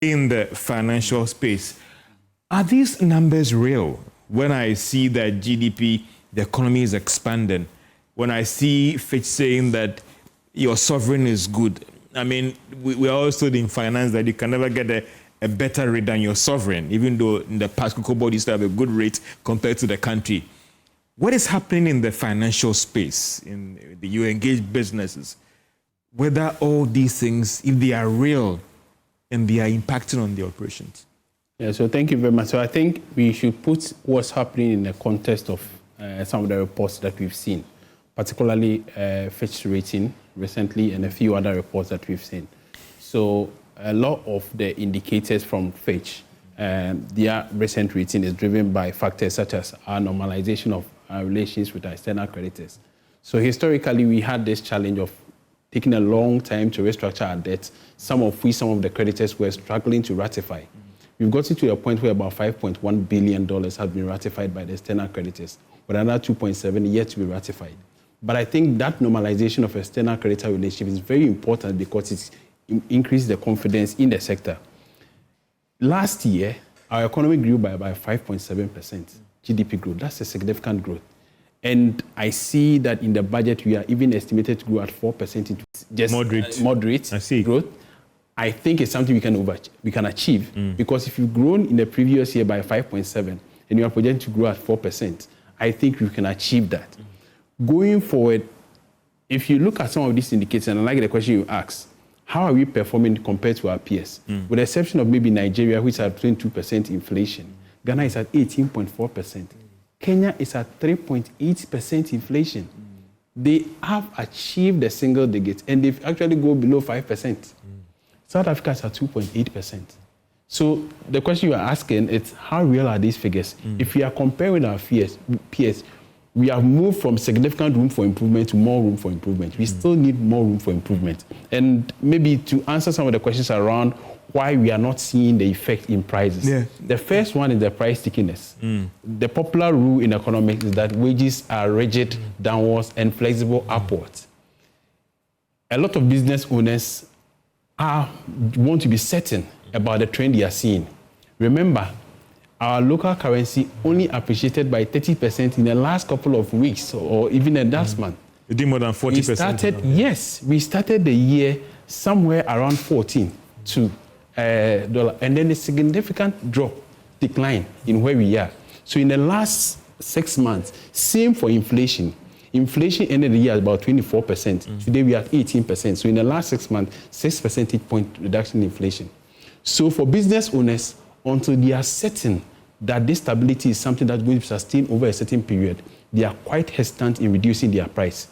in the financial space. Are these numbers real? When I see that GDP, the economy is expanding, when I see Fitch saying that your sovereign is good, I mean, we are also in finance that you can never get a better rate than your sovereign, even though in the past, Cocoa Board used to have a good rate compared to the country. What is happening in the financial space, in the you engage businesses, whether all these things, if they are real and they are impacting on the operations? Yeah, so thank you very much. So I think we should put what's happening in the context of some of the reports that we've seen, particularly Fitch rating recently and a few other reports that we've seen. So a lot of the indicators from Fitch, their recent rating is driven by factors such as our normalization of our relations with our external creditors. So historically, we had this challenge of taking a long time to restructure our debt, some of the creditors were struggling to ratify. We've gotten to a point where about $5.1 billion have been ratified by the external creditors, but another 2.7 yet to be ratified. But I think that normalization of external creditor relationship is very important because it increases the confidence in the sector. Last year, our economy grew by about 5.7% GDP growth. That's a significant growth. And I see that in the budget, we are even estimated to grow at 4%, just moderate growth. I think it's something we can achieve because if you've grown in the previous year by 5.7 and you are projected to grow at 4%, I think we can achieve that. Going forward, if you look at some of these indicators, and I like the question you asked, how are we performing compared to our peers? With the exception of maybe Nigeria, which is at 22% inflation, Ghana is at 18.4%. Kenya is at 3.8% inflation. They have achieved the single digit, and they've actually go below 5%. South Africa is at 2.8%. So the question you are asking is, how real are these figures? If we are comparing with our peers, we have moved from significant room for improvement to more room for improvement. We still need more room for improvement. And maybe to answer some of the questions around why we are not seeing the effect in prices. Yeah. The first one is the price stickiness. The popular rule in economics is that wages are rigid downwards and flexible upwards. A lot of business owners want to be certain about the trend they are seeing. Remember, our local currency only appreciated by 30% in the last couple of weeks or even in last month. It did more than 40%. We started the year somewhere around 14 to dollar, and then a significant decline in where we are. So in the last 6 months, same for inflation. Inflation ended the year at about 24%. Today we are at 18%. So in the last 6 months, 6 percentage point reduction in inflation. So for business owners, until they are certain that this stability is something that's going to sustain over a certain period, they are quite hesitant in reducing their price.